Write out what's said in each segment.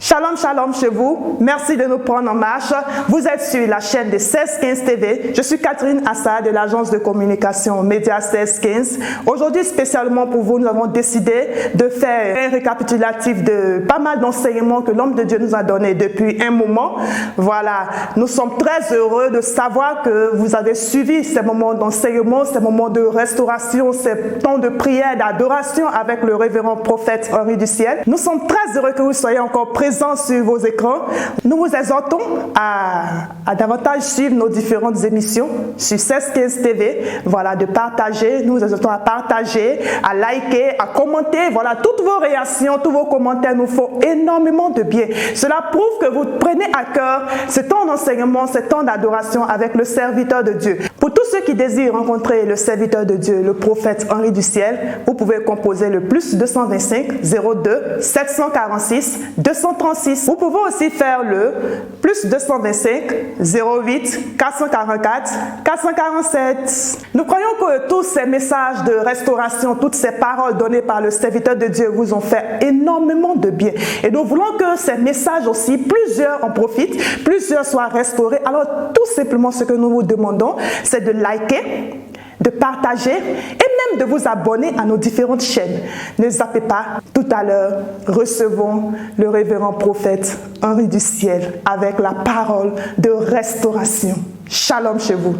Shalom, shalom chez vous. Merci de nous prendre en marche. Vous êtes sur la chaîne de 1615 TV. Je suis Catherine Assad de l'agence de communication Média 1615. Aujourd'hui, spécialement pour vous, nous avons décidé de faire un récapitulatif de pas mal d'enseignements que l'homme de Dieu nous a donnés depuis un moment. Voilà, nous sommes très heureux de savoir que vous avez suivi ces moments d'enseignement, ces moments de restauration, ces temps de prière, d'adoration avec le révérend prophète Henri du Ciel. Nous sommes très heureux que vous soyez encore présents sur vos écrans. Nous vous exhortons à davantage suivre nos différentes émissions sur 1615 TV. Voilà, de partager. Nous vous exhortons à partager, à liker, à commenter. Voilà, toutes vos réactions, tous vos commentaires nous font énormément de bien. Cela prouve que vous prenez à cœur ce temps d'enseignement, ce temps d'adoration avec le serviteur de Dieu. Pour tous ceux qui désirent rencontrer le serviteur de Dieu, le prophète Henri du Ciel, vous pouvez composer le plus 225 02 746 236. Vous pouvez aussi faire le plus 225 08 444 447. Nous croyons que tous ces messages de restauration, toutes ces paroles données par le serviteur de Dieu vous ont fait énormément de bien. Et nous voulons que ces messages aussi, plusieurs en profitent, plusieurs soient restaurés. Alors tout simplement ce que nous vous demandons, c'est de liker, de partager et même de vous abonner à nos différentes chaînes. Ne zappez pas, tout à l'heure, recevons le révérend prophète Henri du Ciel avec la parole de restauration. Shalom chez vous.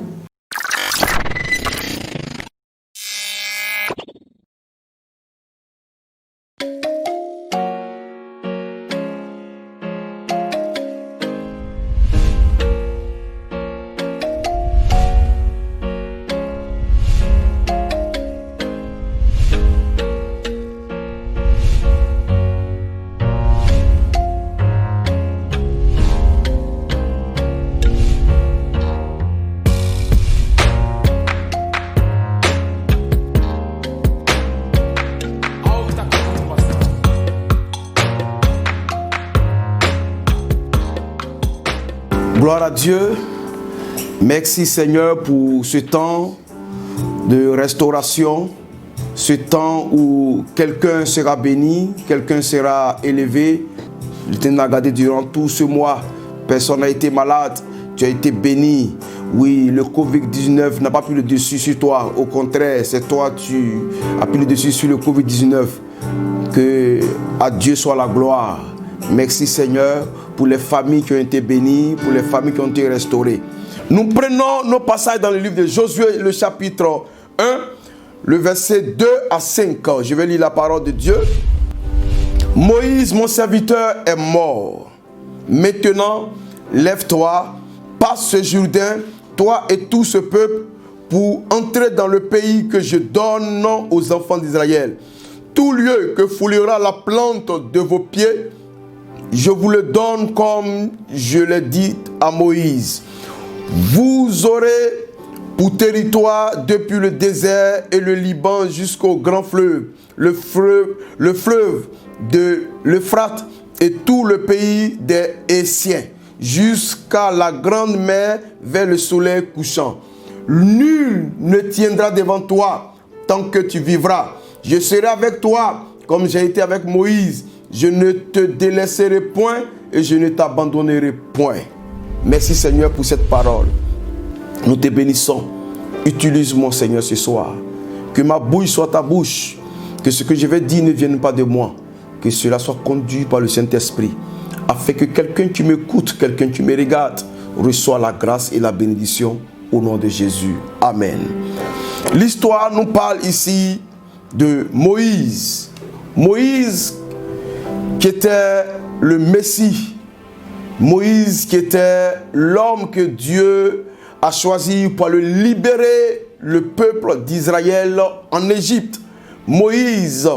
Gloire à Dieu. Merci Seigneur pour ce temps de restauration, ce temps où quelqu'un sera béni, quelqu'un sera élevé. L'Éternel a gardé durant tout ce mois. Personne n'a été malade. Tu as été béni. Oui, le Covid-19 n'a pas pris le dessus sur toi. Au contraire, c'est toi tu as pris le dessus sur le Covid-19. Que à Dieu soit la gloire. Merci Seigneur pour les familles qui ont été bénies, pour les familles qui ont été restaurées. Nous prenons nos passages dans le livre de Josué, le chapitre 1, le verset 2 à 5. Je vais lire la parole de Dieu. Moïse, mon serviteur, est mort. Maintenant, lève-toi, passe ce Jourdain, toi et tout ce peuple, pour entrer dans le pays que je donne aux enfants d'Israël. Tout lieu que foulera la plante de vos pieds, je vous le donne comme je l'ai dit à Moïse. Vous aurez pour territoire depuis le désert et le Liban jusqu'au grand fleuve, le fleuve de l'Euphrate et tout le pays des Hétiens, jusqu'à la grande mer vers le soleil couchant. Nul ne tiendra devant toi tant que tu vivras. Je serai avec toi comme j'ai été avec Moïse. Je ne te délaisserai point et je ne t'abandonnerai point. Merci Seigneur pour cette parole. Nous te bénissons. Utilise mon Seigneur ce soir. Que ma bouche soit ta bouche. Que ce que je vais dire ne vienne pas de moi. Que cela soit conduit par le Saint-Esprit. Afin que quelqu'un qui m'écoute, quelqu'un qui me regarde, reçoive la grâce et la bénédiction au nom de Jésus. Amen. L'histoire nous parle ici de Moïse. Moïse qui était le Messie. Moïse qui était l'homme que Dieu a choisi pour le libérer le peuple d'Israël en Égypte. Moïse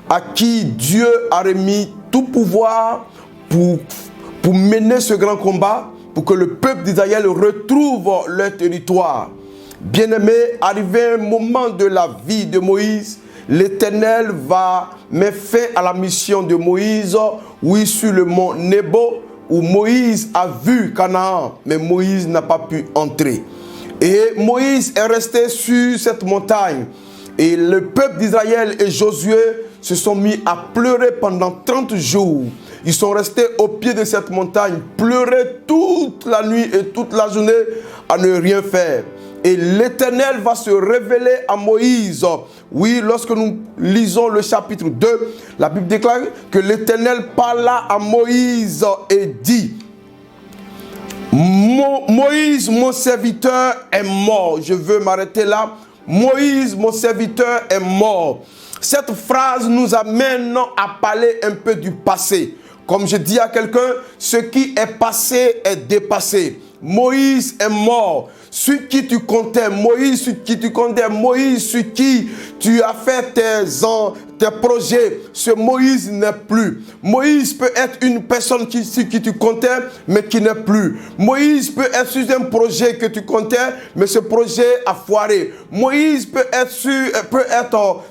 à qui Dieu a remis tout pouvoir pour mener ce grand combat, pour que le peuple d'Israël retrouve leur territoire. Bien-aimé, arrivé un moment de la vie de Moïse, l'Éternel va mettre fin à la mission de Moïse, oui, sur le mont Nebo, où Moïse a vu Canaan, mais Moïse n'a pas pu entrer. Et Moïse est resté sur cette montagne. Et le peuple d'Israël et Josué se sont mis à pleurer pendant 30 jours. Ils sont restés au pied de cette montagne, pleuraient toute la nuit et toute la journée à ne rien faire. Et l'Éternel va se révéler à Moïse. Oui, lorsque nous lisons le chapitre 2, la Bible déclare que l'Éternel parla à Moïse et dit: Moïse, mon serviteur, est mort. Je veux m'arrêter là. Moïse, mon serviteur, est mort. Cette phrase nous amène à parler un peu du passé. Comme je dis à quelqu'un, ce qui est passé est dépassé. Moïse est mort. Sur qui tu comptais, Moïse, sur qui tu comptais, Moïse, sur qui tu as fait tes projets, ce Moïse n'est plus. Moïse peut être une personne sur qui tu comptais, mais qui n'est plus. Moïse peut être sur un projet que tu comptais, mais ce projet a foiré. Moïse peut être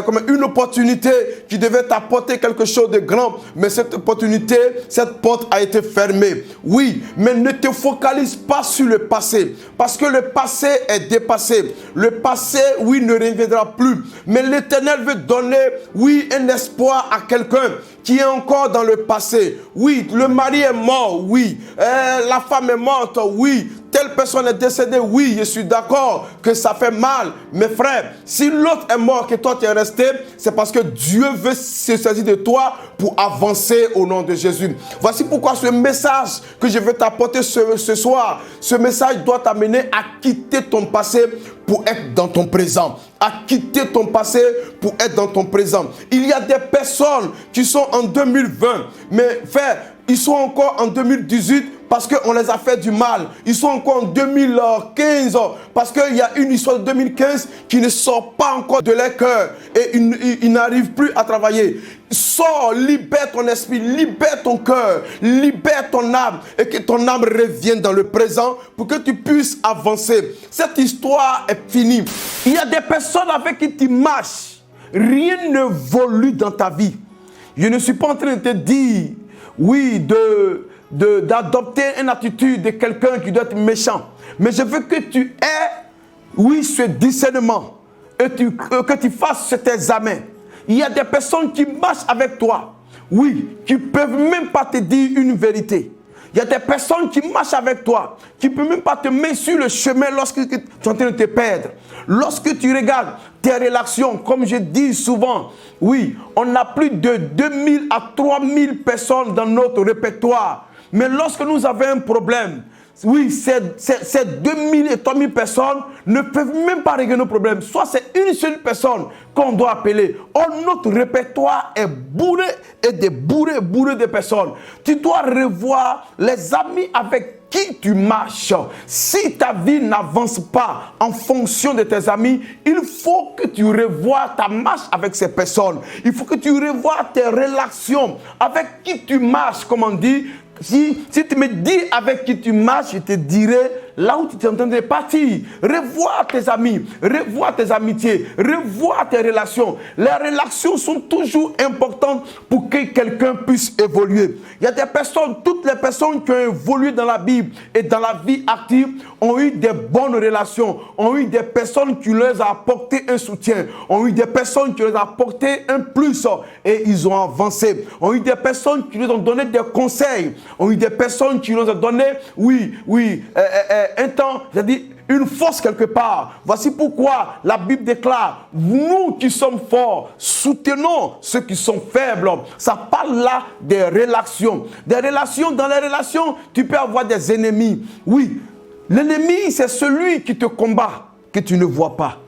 comme une opportunité qui devait t'apporter quelque chose de grand, mais cette opportunité, cette porte a été fermée. Oui, mais ne te focalise pas sur le passé, parce que le passé est dépassé. Le passé, oui, ne reviendra plus. Mais l'Éternel veut donner, oui, un espoir à quelqu'un qui est encore dans le passé. Oui, le mari est mort, oui. La femme est morte, oui. Telle personne est décédée, oui, je suis d'accord que ça fait mal. Mais frère, si l'autre est mort et toi tu es resté, c'est parce que Dieu veut se saisir de toi pour avancer au nom de Jésus. Voici pourquoi ce message que je veux t'apporter ce soir, ce message doit t'amener à quitter ton passé pour être dans ton présent. À quitter ton passé pour être dans ton présent. Il y a des personnes qui sont en 2020, mais frère, ils sont encore en 2018 parce qu'on les a fait du mal. Ils sont encore en 2015 parce qu'il y a une histoire de 2015 qui ne sort pas encore de leur cœur et ils n'arrivent plus à travailler. Sors, libère ton esprit, libère ton cœur, libère ton âme et que ton âme revienne dans le présent pour que tu puisses avancer. Cette histoire est finie. Il y a des personnes avec qui tu marches. Rien n'évolue dans ta vie. Je ne suis pas en train de te dire, oui, d'adopter une attitude de quelqu'un qui doit être méchant. Mais je veux que tu aies, oui, ce discernement et que tu fasses cet examen. Il y a des personnes qui marchent avec toi, oui, qui ne peuvent même pas te dire une vérité. Il y a des personnes qui marchent avec toi, qui ne peuvent même pas te mettre sur le chemin lorsque tu es en train de te perdre. Lorsque tu regardes tes relations, comme je dis souvent, oui, on a plus de 2000 à 3000 personnes dans notre répertoire. Mais lorsque nous avons un problème, oui, ces 2000 et 3000 personnes ne peuvent même pas régler nos problèmes. Soit c'est une seule personne qu'on doit appeler. Or, notre répertoire est bourré de personnes. Tu dois revoir les amis avec qui tu marches. Si ta vie n'avance pas en fonction de tes amis, il faut que tu revoies ta marche avec ces personnes. Il faut que tu revoies tes relations. Avec qui tu marches, comme on dit. Si tu me dis avec qui tu marches, je te dirai là où tu es en train de partir. Revois tes amis, revois tes amitiés, revois tes relations. Les relations sont toujours importantes pour que quelqu'un puisse évoluer. Il y a des personnes, toutes les personnes qui ont évolué dans la Bible et dans la vie active ont eu des bonnes relations, ont eu des personnes qui leur ont apporté un soutien, ont eu des personnes qui leur ont apporté un plus et ils ont avancé, ont eu des personnes qui leur ont donné des conseils, ont eu des personnes qui leur ont donné, un temps, j'ai dit, une force quelque part. Voici pourquoi la Bible déclare, nous qui sommes forts, soutenons ceux qui sont faibles. Ça parle là des relations. Des relations, dans les relations, tu peux avoir des ennemis. Oui, l'ennemi, c'est celui qui te combat, que tu ne vois pas.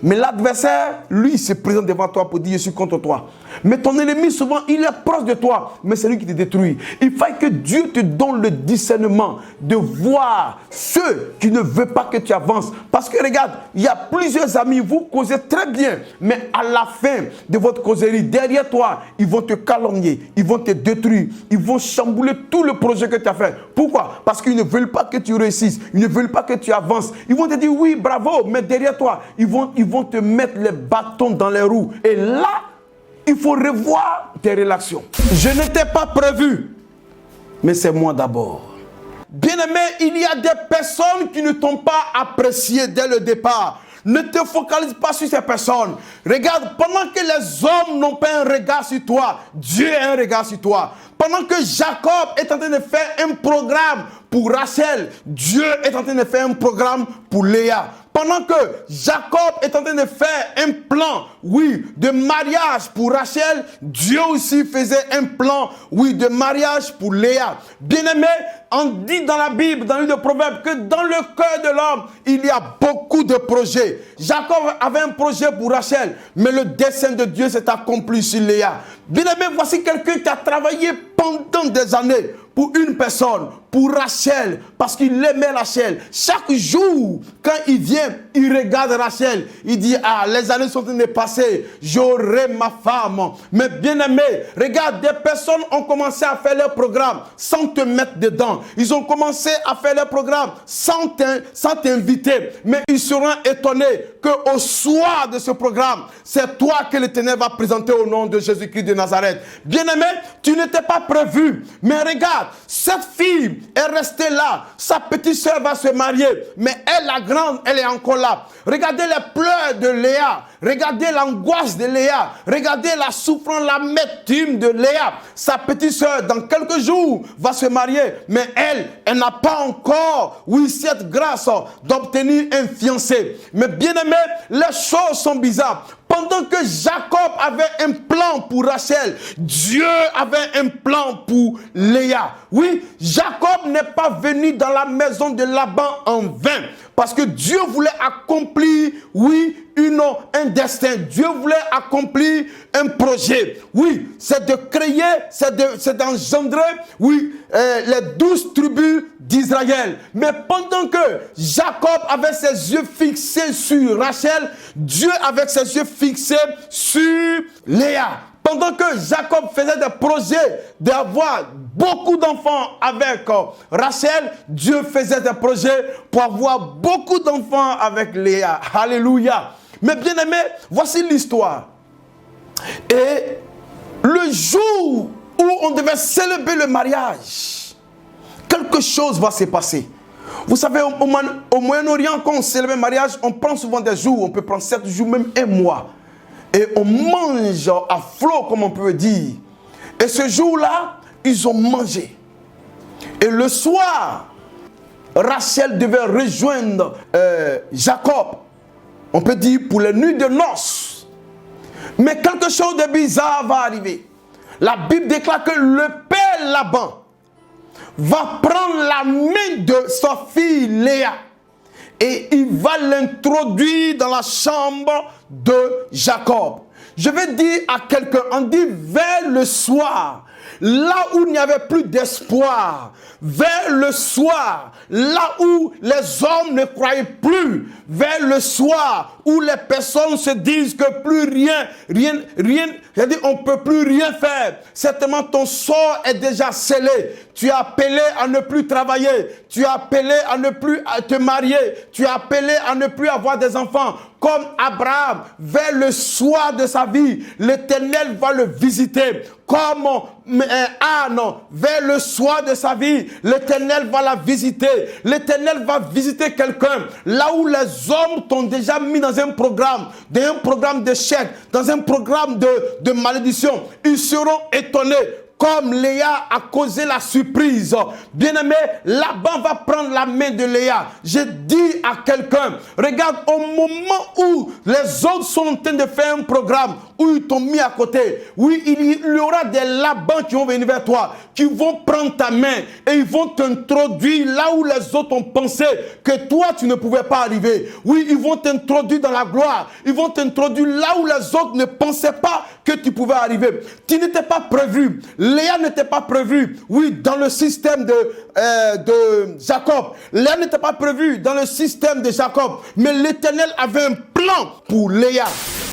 Mais l'adversaire, lui, se présente devant toi pour dire, je suis contre toi. Mais ton ennemi, souvent, il est proche de toi, mais c'est lui qui te détruit. Il faut que Dieu te donne le discernement de voir ceux qui ne veulent pas que tu avances. Parce que regarde, il y a plusieurs amis, vous causez très bien, mais à la fin de votre causerie, derrière toi, ils vont te calomnier, ils vont te détruire, ils vont chambouler tout le projet que tu as fait. Pourquoi? Parce qu'ils ne veulent pas que tu réussisses, ils ne veulent pas que tu avances. Ils vont te dire oui, bravo, mais derrière toi, ils vont te mettre les bâtons dans les roues. Et là, il faut revoir tes relations. Je n'étais pas prévu, mais c'est moi d'abord. Bien-aimé, il y a des personnes qui ne t'ont pas apprécié dès le départ. Ne te focalise pas sur ces personnes. Regarde, pendant que les hommes n'ont pas un regard sur toi, Dieu a un regard sur toi. Pendant que Jacob est en train de faire un programme pour Rachel, Dieu est en train de faire un programme pour Léa. Pendant que Jacob est en train de faire un plan, oui, de mariage pour Rachel, Dieu aussi faisait un plan, oui, de mariage pour Léa. Bien-aimé, on dit dans la Bible, dans le livre de Proverbes, que dans le cœur de l'homme, il y a beaucoup de projets. Jacob avait un projet pour Rachel, mais le dessein de Dieu s'est accompli sur Léa. Bien-aimé, voici quelqu'un qui a travaillé pendant des années pour une personne, pour Rachel, parce qu'il aimait Rachel. Chaque jour, quand il vient, il regarde Rachel. Il dit, ah, les années sont en train de passer, j'aurai ma femme. Mais bien aimé, regarde, des personnes ont commencé à faire leur programme sans te mettre dedans. Ils ont commencé à faire leur programme sans t'inviter. Mais ils seront étonnés qu'au soir de ce programme, c'est toi que l'Éternel va présenter au nom de Jésus-Christ de Nazareth. Bien aimé, tu n'étais pas prévu. Mais regarde, cette fille est restée là. Sa petite soeur va se marier. Mais elle, la grande, elle est encore là. Regardez les pleurs de Léa. Regardez l'angoisse de Léa. Regardez la souffrance, l'amertume de Léa. Sa petite soeur, dans quelques jours, va se marier. Mais elle n'a pas encore, oui, cette grâce d'obtenir un fiancé. Mais bien aimé, les choses sont bizarres. Pendant que Jacob avait un plan pour Rachel, Dieu avait un plan pour Léa. Oui, Jacob n'est pas venu dans la maison de Laban en vain. Parce que Dieu voulait accomplir, oui, un destin. Dieu voulait accomplir un projet. Oui, c'est de créer, c'est d'engendrer, oui, les 12 tribus d'Israël. Mais pendant que Jacob avait ses yeux fixés sur Rachel, Dieu avait ses yeux fixés sur Léa. Pendant que Jacob faisait des projets d'avoir beaucoup d'enfants avec Rachel, Dieu faisait des projets pour avoir beaucoup d'enfants avec Léa. Alléluia. Mais bien aimé, voici l'histoire. Et le jour où on devait célébrer le mariage, quelque chose va se passer. Vous savez, au Moyen-Orient, quand on célèbre le mariage, on prend souvent des jours, on peut prendre 7 jours, même un mois. Et on mange à flot, comme on peut dire. Et ce jour-là, ils ont mangé. Et le soir, Rachel devait rejoindre Jacob. On peut dire pour les nuits de noces. Mais quelque chose de bizarre va arriver. La Bible déclare que le père Laban va prendre la main de sa fille Léa. Et il va l'introduire dans la chambre de Jacob. Je vais dire à quelqu'un, on dit vers le soir, là où il n'y avait plus d'espoir, vers le soir, là où les hommes ne croyaient plus, vers le soir où les personnes se disent que plus rien, c'est-à-dire on ne peut plus rien faire. Certainement ton sort est déjà scellé. Tu es appelé à ne plus travailler, tu es appelé à ne plus te marier, tu es appelé à ne plus avoir des enfants. Comme Abraham, vers le soir de sa vie, l'Éternel va le visiter. Comme Anne, vers le soir de sa vie, l'Éternel va la visiter. L'Éternel va visiter quelqu'un. Là où les hommes t'ont déjà mis dans un programme d'échec, dans un programme de malédiction, ils seront étonnés. Comme Léa a causé la surprise. Bien-aimé, Laban va prendre la main de Léa. Je dis à quelqu'un, regarde, au moment où les autres sont en train de faire un programme, où ils t'ont mis à côté, oui, il y aura des Labans qui vont venir vers toi, qui vont prendre ta main et ils vont t'introduire là où les autres ont pensé que toi, tu ne pouvais pas arriver. Oui, ils vont t'introduire dans la gloire. Ils vont t'introduire là où les autres ne pensaient pas que tu pouvais arriver. Tu n'étais pas prévu. Léa n'était pas prévue, oui, dans le système de Jacob. Léa n'était pas prévue dans le système de Jacob. Mais l'Éternel avait un plan pour Léa.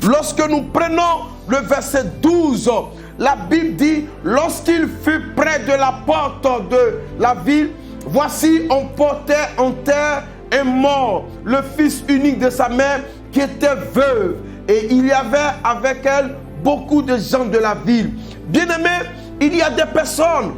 Lorsque nous prenons le verset 12, la Bible dit, lorsqu'il fut près de la porte de la ville, voici on portait en terre un mort, le fils unique de sa mère qui était veuve. Et il y avait avec elle beaucoup de gens de la ville. Bien-aimés, il y a des personnes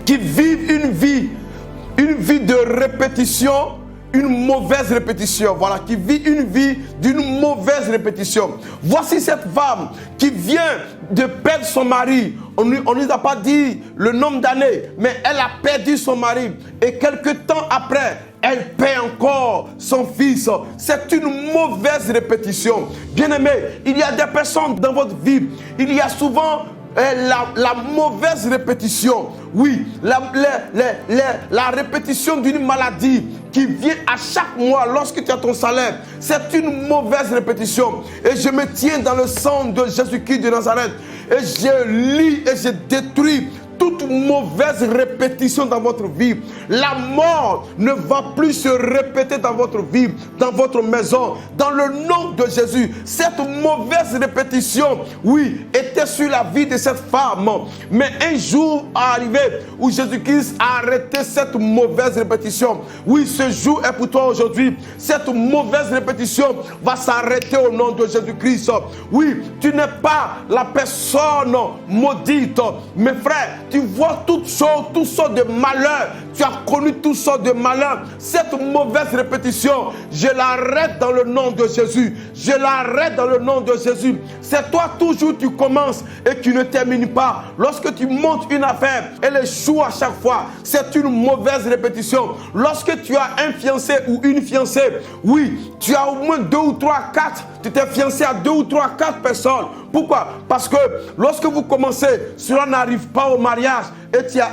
qui vivent une vie de répétition, une mauvaise répétition. Voilà, qui vit une vie d'une mauvaise répétition. Voici cette femme qui vient de perdre son mari. On ne nous a pas dit le nombre d'années, mais elle a perdu son mari. Et quelque temps après, elle paie encore son fils. C'est une mauvaise répétition. Bien-aimé, il y a des personnes dans votre vie, il y a souvent la mauvaise répétition. Oui, la répétition d'une maladie qui vient à chaque mois lorsque tu as ton salaire. C'est une mauvaise répétition. Et je me tiens dans le sang de Jésus-Christ de Nazareth. Et je lis et je détruis toute mauvaise répétition dans votre vie. La mort ne va plus se répéter dans votre vie, dans votre maison, dans le nom de Jésus. Cette mauvaise répétition, oui, était sur la vie de cette femme. Mais un jour est arrivé où Jésus-Christ a arrêté cette mauvaise répétition. Oui, ce jour est pour toi aujourd'hui. Cette mauvaise répétition va s'arrêter au nom de Jésus-Christ. Oui, tu n'es pas la personne maudite. Mes frères, tu vois toutes sortes de malheurs. Tu as connu toutes sortes de malheurs. Cette mauvaise répétition, je l'arrête dans le nom de Jésus. Je l'arrête dans le nom de Jésus. C'est toi toujours, tu commences et tu ne termines pas. Lorsque tu montes une affaire, elle échoue à chaque fois. C'est une mauvaise répétition. Lorsque tu as un fiancé ou une fiancée, oui, tu as au moins 2 ou 3, 4. Tu t'es fiancé à 2 ou 3, 4 personnes. Pourquoi? Parce que lorsque vous commencez, cela n'arrive pas au mariage et tu as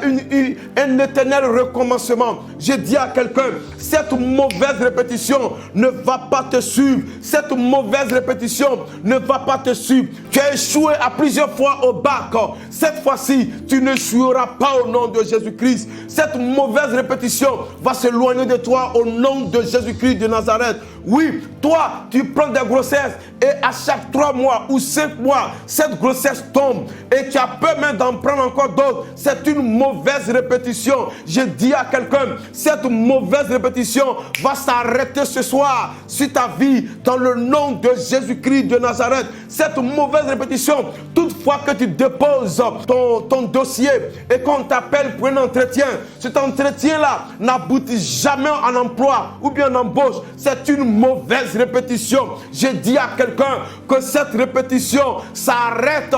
un éternel recommencement. Je dis à quelqu'un, cette mauvaise répétition ne va pas te suivre. Cette mauvaise répétition ne va pas te suivre. Tu as échoué à plusieurs fois au bac. Cette fois-ci, tu n'échoueras pas au nom de Jésus-Christ. Cette mauvaise répétition va s'éloigner de toi au nom de Jésus-Christ de Nazareth. Oui, toi, tu prends des grossesses et à chaque 3 mois ou 5 mois, cette grossesse tombe et tu as peur même d'en prendre encore d'autres. C'est une mauvaise répétition. Je dis à quelqu'un, cette mauvaise répétition va s'arrêter ce soir sur ta vie dans le nom de Jésus-Christ de Nazareth. Cette mauvaise répétition, toutefois que tu déposes ton dossier et qu'on t'appelle pour un entretien, cet entretien-là n'aboutit jamais en emploi ou bien en embauche. C'est une mauvaise répétition. Je dis à quelqu'un que cette répétition s'arrête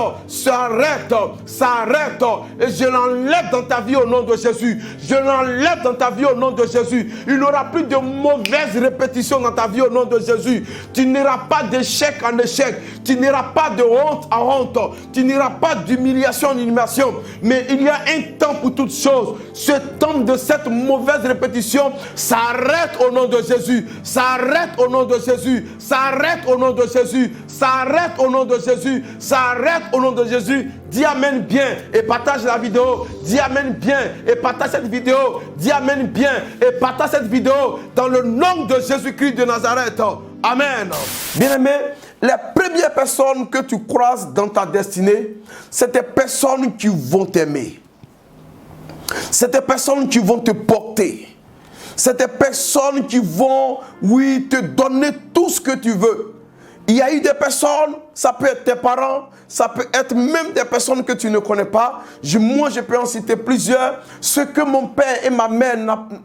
et je l'enlève dans ta vie au nom de Jésus. Je l'enlève dans ta vie au nom de Jésus. Il n'y aura plus de mauvaises répétitions dans ta vie au nom de Jésus. Tu n'iras pas d'échec en échec. Tu n'iras pas de honte en honte. Tu n'iras pas d'humiliation en humiliation. Mais il y a un temps pour toutes choses. Ce temps de cette mauvaise répétition s'arrête au nom de Jésus. S'arrête au nom de Jésus. S'arrête au nom de Jésus. S'arrête au nom de Jésus. S'arrête au nom de Jésus. Dis amen bien et partage la vidéo. Dis amen bien et partage cette vidéo. Dis amen bien et partage cette vidéo dans le nom de Jésus-Christ de Nazareth. Amen. Bien-aimé, les premières personnes que tu croises dans ta destinée, c'est des personnes qui vont t'aimer. C'est des personnes qui vont te porter. C'est des personnes qui vont, oui, te donner tout ce que tu veux. Il y a eu des personnes, ça peut être tes parents, ça peut être même des personnes que tu ne connais pas. Moi, je peux en citer plusieurs. Ce que mon père et ma mère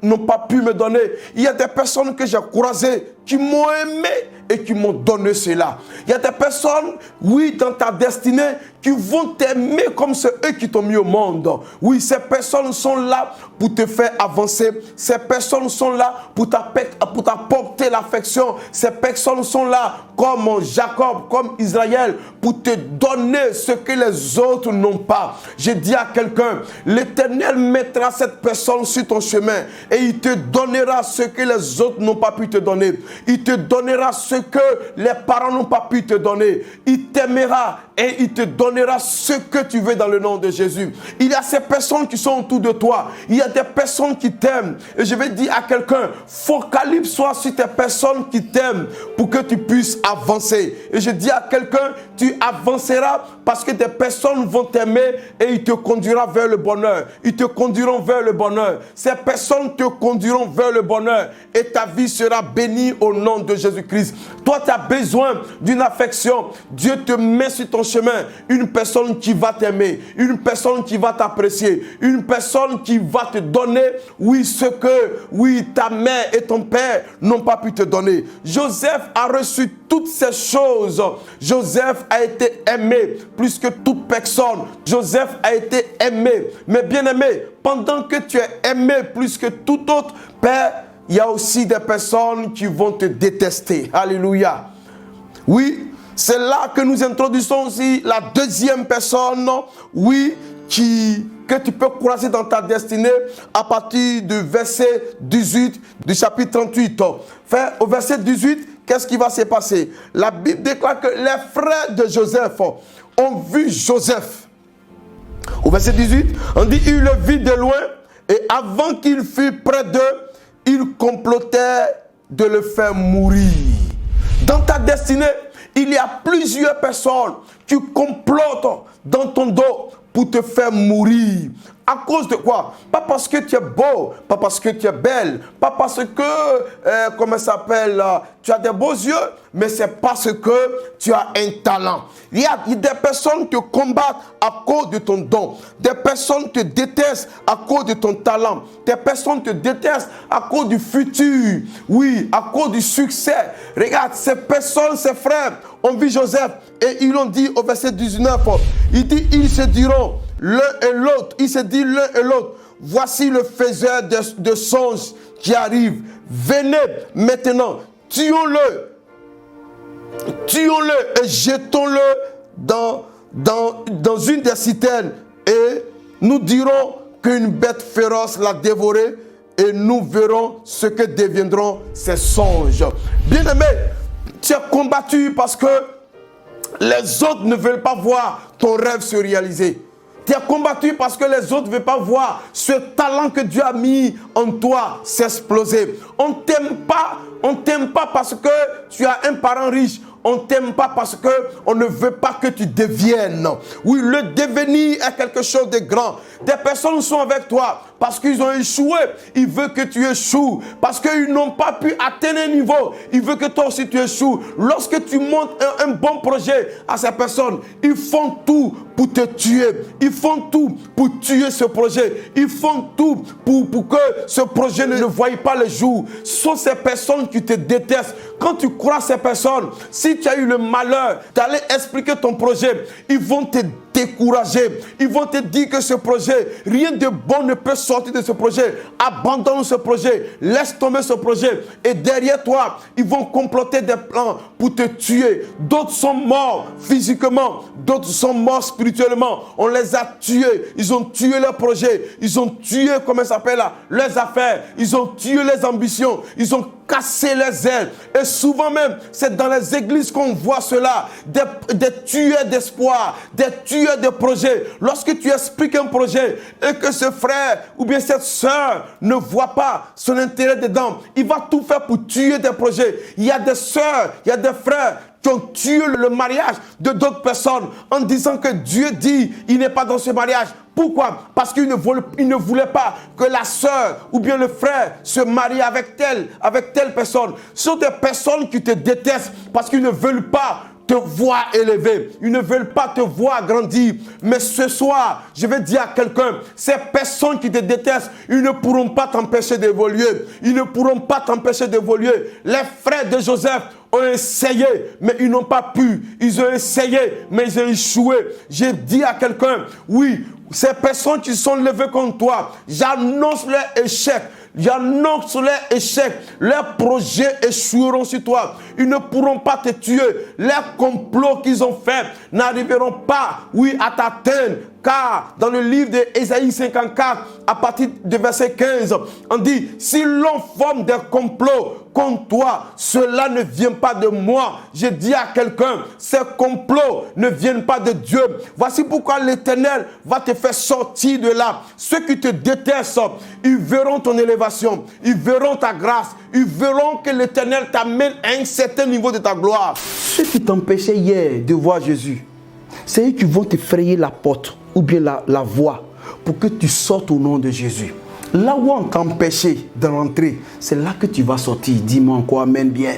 n'ont pas pu me donner. Il y a des personnes que j'ai croisées qui m'ont aimé et qui m'ont donné cela. Il y a des personnes, oui, dans ta destinée, qui vont t'aimer comme c'est eux qui t'ont mis au monde. Oui, ces personnes sont là pour te faire avancer. Ces personnes sont là pour t'apporter l'affection. Ces personnes sont là comme Jacob, comme Israël, pour te donner ce que les autres n'ont pas. Je dis à quelqu'un, l'Éternel mettra cette personne sur ton chemin et il te donnera ce que les autres n'ont pas pu te donner. Il te donnera ce que les parents n'ont pas pu te donner. Il t'aimera et il te donnera ce que tu veux dans le nom de Jésus. Il y a ces personnes qui sont autour de toi. Il y a des personnes qui t'aiment. Et je vais dire à quelqu'un, focalise-toi sur tes personnes qui t'aiment pour que tu puisses avancer. Et je dis à quelqu'un, tu avanceras parce que des personnes vont t'aimer et ils te conduiront vers le bonheur. Ils te conduiront vers le bonheur. Ces personnes te conduiront vers le bonheur et ta vie sera bénie au nom de Jésus-Christ. Toi, tu as besoin d'une affection. Dieu te met sur ton chemin une personne qui va t'aimer, une personne qui va t'apprécier, une personne qui va te donner, oui, ce que, oui, ta mère et ton père n'ont pas pu te donner. Joseph a reçu toutes ces choses. Joseph a été aimé plus que toute personne. Joseph a été aimé. Mais bien aimé, pendant que tu es aimé plus que tout autre, Père, il y a aussi des personnes qui vont te détester. Alléluia. Oui, c'est là que nous introduisons aussi la deuxième personne, oui, que tu peux croiser dans ta destinée à partir du verset 18 du chapitre 38. Enfin, au verset 18, qu'est-ce qui va se passer? La Bible déclare que les frères de Joseph ont vu Joseph. Au verset 18, on dit, il le vit de loin et avant qu'il fût près d'eux, il complotait de le faire mourir. Dans ta destinée, il y a plusieurs personnes qui complotent dans ton dos pour te faire mourir. À cause de quoi? Pas parce que tu es beau, pas parce que tu es belle, pas parce que, comment ça s'appelle, tu as des beaux yeux, mais c'est parce que tu as un talent. Il y a des personnes qui te combattent à cause de ton don. Des personnes te détestent à cause de ton talent. Des personnes te détestent à cause du futur. Oui, à cause du succès. Regarde, ces personnes, ces frères, ont vu Joseph et ils l'ont dit au verset 19. Il dit, ils se diront l'un et l'autre. Il se dit l'un et l'autre. Voici le faiseur de songes qui arrive. Venez maintenant, tuons-le. Tuons-le et jetons-le dans une des citernes. Et nous dirons qu'une bête féroce l'a dévoré et nous verrons ce que deviendront ces songes. Bien-aimé, tu es combattu parce que les autres ne veulent pas voir ton rêve se réaliser. Tu es combattu parce que les autres ne veulent pas voir ce talent que Dieu a mis en toi s'exploser. On ne t'aime pas parce que tu as un parent riche. On ne t'aime pas parce qu'on ne veut pas que tu deviennes. Oui, le devenir est quelque chose de grand. Des personnes sont avec toi parce qu'ils ont échoué. Ils veulent que tu échoues. Parce qu'ils n'ont pas pu atteindre un niveau. Ils veulent que toi aussi tu échoues. Lorsque tu montes un bon projet à ces personnes, ils font tout pour te tuer. Ils font tout pour tuer ce projet. Ils font tout pour que ce projet ne voie pas le jour. Ce sont ces personnes qui te détestent. Quand tu crois ces personnes, si tu as eu le malheur d'aller expliquer ton projet, ils vont te décourager. Ils vont te dire que ce projet, rien de bon ne peut sortir de ce projet. Abandonne ce projet. Laisse tomber ce projet. Et derrière toi, ils vont comploter des plans pour te tuer. D'autres sont morts physiquement. D'autres sont morts spirituellement. On les a tués. Ils ont tué leur projet. Ils ont tué, comment ça s'appelle là, leurs affaires. Ils ont tué les ambitions. Ils ont cassé les ailes. Et souvent même, c'est dans les églises qu'on voit cela. Des tueurs d'espoir. Des tueurs de projets. Lorsque tu expliques un projet et que ce frère ou bien cette soeur ne voit pas son intérêt dedans, il va tout faire pour tuer des projets. Il y a des soeurs, il y a des frères qui ont tué le mariage de d'autres personnes en disant que Dieu dit il n'est pas dans ce mariage. Pourquoi? Parce qu'il ne voulait pas que la sœur ou bien le frère se marie avec telle personne. Ce sont des personnes qui te détestent parce qu'ils ne veulent pas te voir élevé. Ils ne veulent pas te voir grandir. Mais ce soir, je vais dire à quelqu'un, ces personnes qui te détestent, ils ne pourront pas t'empêcher d'évoluer. Ils ne pourront pas t'empêcher d'évoluer. Les frères de Joseph ont essayé, mais ils n'ont pas pu. Ils ont essayé, mais ils ont échoué. J'ai dit à quelqu'un, oui, ces personnes qui sont levées contre toi, j'annonce leur échec. J'annonce leur échec. Leurs projets échoueront sur toi. Ils ne pourront pas te tuer. Leurs complots qu'ils ont faits n'arriveront pas, oui, à t'atteindre. Car dans le livre d'Ésaïe 54, à partir du verset 15, on dit, si l'on forme des complots contre toi, cela ne vient pas de moi. Je dis à quelqu'un, ces complots ne viennent pas de Dieu. Voici pourquoi l'Éternel va te faire sortir de là. Ceux qui te détestent, ils verront ton élévation, ils verront ta grâce, ils verront que l'Éternel t'amène à un certain niveau de ta gloire. Si qui t'empêchait hier de voir Jésus, c'est eux qui vont te frayer la porte ou bien la voie pour que tu sortes au nom de Jésus. Là où on t'empêchait de rentrer, c'est là que tu vas sortir. Dis-moi encore, amen bien.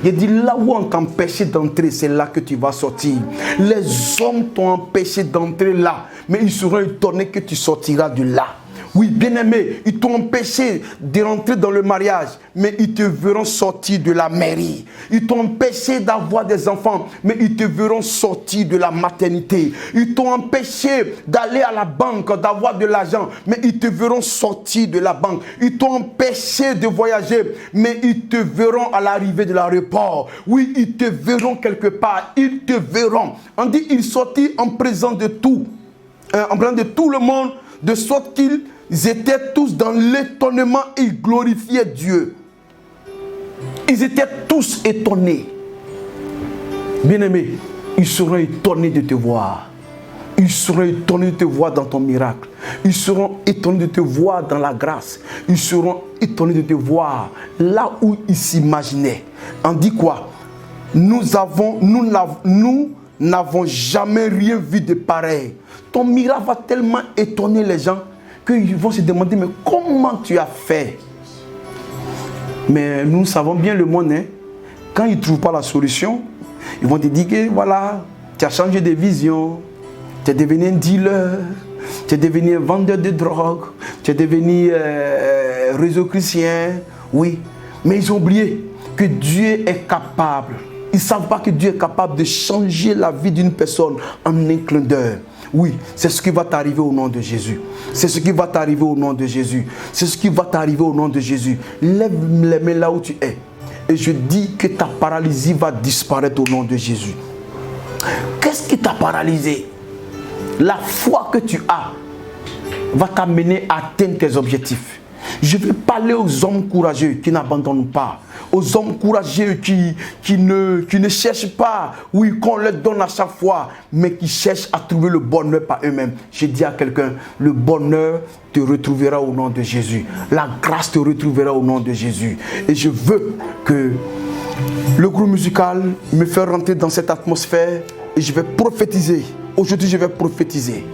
Il dit là où on t'empêchait d'entrer, c'est là que tu vas sortir. Les hommes t'ont empêché d'entrer là, mais ils seront étonnés que tu sortiras de là. Oui, bien-aimé, ils t'ont empêché de rentrer dans le mariage, mais ils te verront sortir de la mairie. Ils t'ont empêché d'avoir des enfants, mais ils te verront sortir de la maternité. Ils t'ont empêché d'aller à la banque, d'avoir de l'argent, mais ils te verront sortir de la banque. Ils t'ont empêché de voyager, mais ils te verront à l'arrivée de l'aéroport. Oui, ils te verront quelque part, ils te verront. On dit, ils sortirent en présence de tout, en présence de tout le monde, de sorte qu'ils étaient tous dans l'étonnement et ils glorifiaient Dieu. Ils étaient tous étonnés. Bien-aimés, ils seront étonnés de te voir. Ils seront étonnés de te voir dans ton miracle. Ils seront étonnés de te voir dans la grâce. Ils seront étonnés de te voir là où ils s'imaginaient. On dit quoi? Nous n'avons jamais rien vu de pareil. Ton miracle va tellement étonner les gens qu'ils vont se demander, mais comment tu as fait? Mais nous savons bien le monde, hein? Quand ils ne trouvent pas la solution, ils vont te dire que voilà, tu as changé de vision, tu es devenu un dealer, tu es devenu un vendeur de drogue, tu es devenu réseau chrétien. Oui, mais ils ont oublié que Dieu est capable. Ils ne savent pas que Dieu est capable de changer la vie d'une personne en un clin d'œil. Oui, c'est ce qui va t'arriver au nom de Jésus. C'est ce qui va t'arriver au nom de Jésus. C'est ce qui va t'arriver au nom de Jésus. Lève les mains là où tu es. Et je dis que ta paralysie va disparaître au nom de Jésus. Qu'est-ce qui t'a paralysé? La foi que tu as va t'amener à atteindre tes objectifs. Je vais parler aux hommes courageux qui n'abandonnent pas. Aux hommes courageux qui ne cherchent pas, oui, qu'on leur donne à chaque fois, mais qui cherchent à trouver le bonheur par eux-mêmes. Je dis à quelqu'un, le bonheur te retrouvera au nom de Jésus. La grâce te retrouvera au nom de Jésus. Et je veux que le groupe musical me fasse rentrer dans cette atmosphère et je vais prophétiser. Aujourd'hui, je vais prophétiser.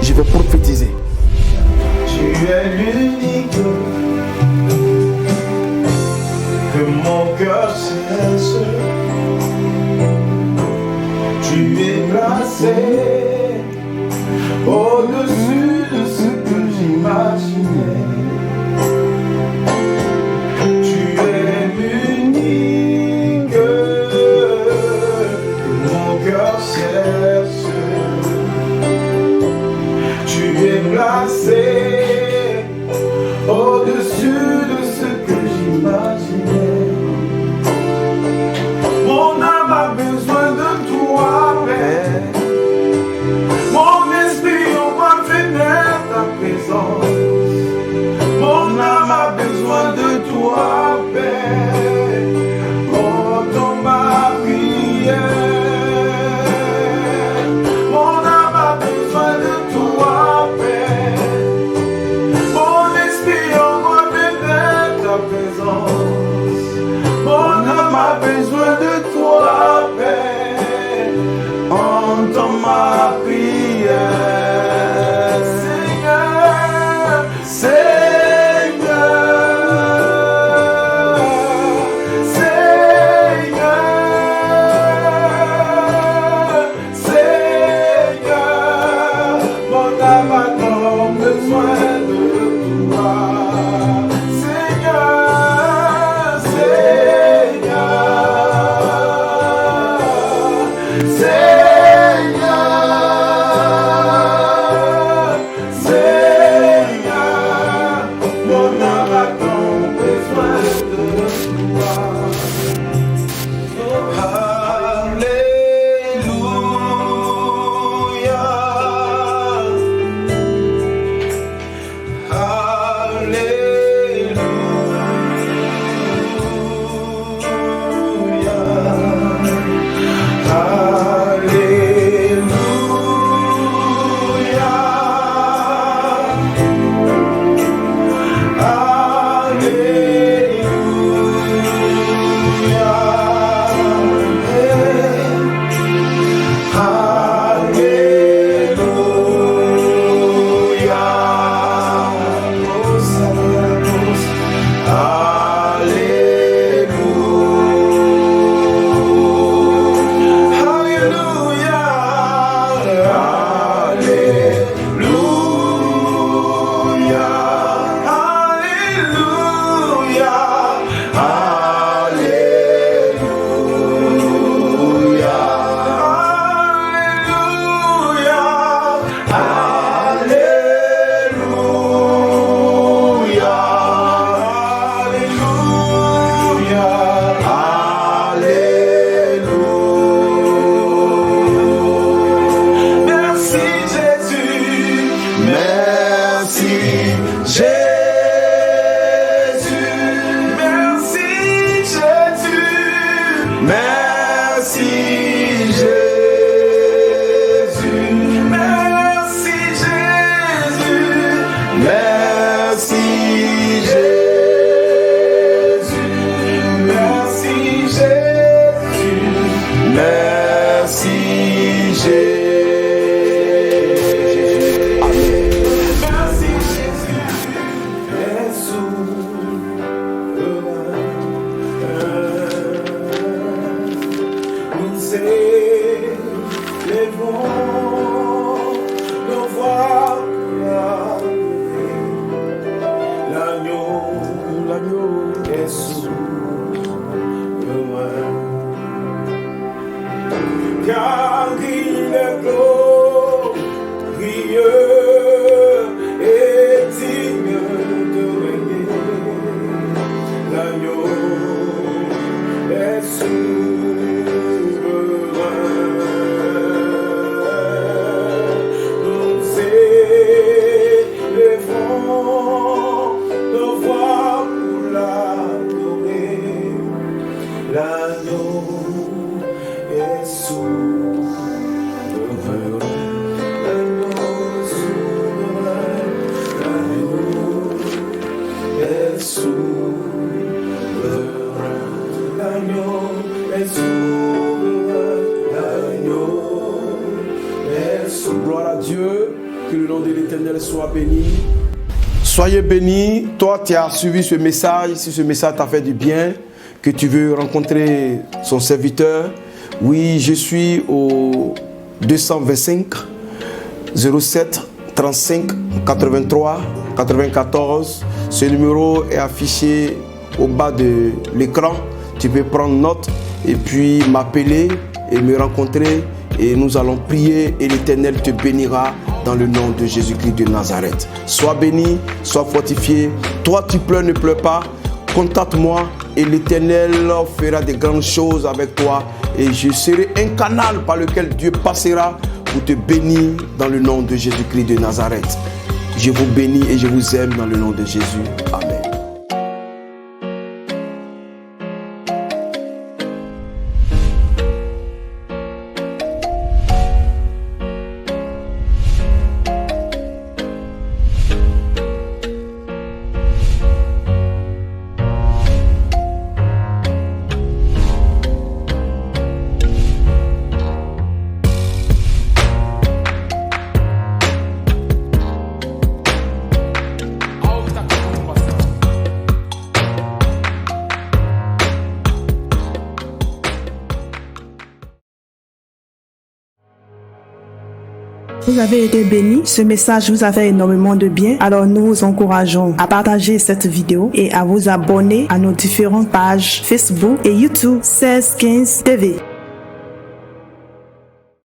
Je vais prophétiser. Tu es l'unique que mon cœur cherche. Tu es placé au-dessus de ce que j'imaginais. Tu es l'unique que mon cœur cherche. Tu es placé au-dessus de ce que j'imaginais. Mon âme a besoin de toi, Père. Mon esprit envoie vénère ta présence. Mon âme a besoin de toi, Père. Entends ma prière. Mon âme a besoin de toi, Père. Mon âme a besoin de toi, Père. Entends ma prière. Seigneur, Seigneur, Seigneur, Seigneur. Mon âme a tant besoin de toi. Car il est glorieux et digne de régner. L'agneau est souverain. Nous élevons nos voix pour l'adorer. L'agneau est souverain. L'agneau est souverain. L'agneau est souverain. L'agneau est souverain. Gloire à Dieu, que le nom de l'Éternel soit béni. Soyez bénis, toi tu as suivi ce message, si ce message t'a fait du bien, que tu veux rencontrer son serviteur. Oui, je suis au 225 07 35 83 94. Ce numéro est affiché au bas de l'écran. Tu peux prendre note et puis m'appeler et me rencontrer. Et nous allons prier et l'Éternel te bénira dans le nom de Jésus-Christ de Nazareth. Sois béni, sois fortifié. Toi, tu pleures, ne pleure pas. Contacte-moi et l'Éternel fera de grandes choses avec toi. Et je serai un canal par lequel Dieu passera pour te bénir dans le nom de Jésus-Christ de Nazareth. Je vous bénis et je vous aime dans le nom de Jésus. Amen. Vous avez été bénis, ce message vous a fait énormément de bien, alors nous vous encourageons à partager cette vidéo et à vous abonner à nos différentes pages Facebook et YouTube 1615 TV.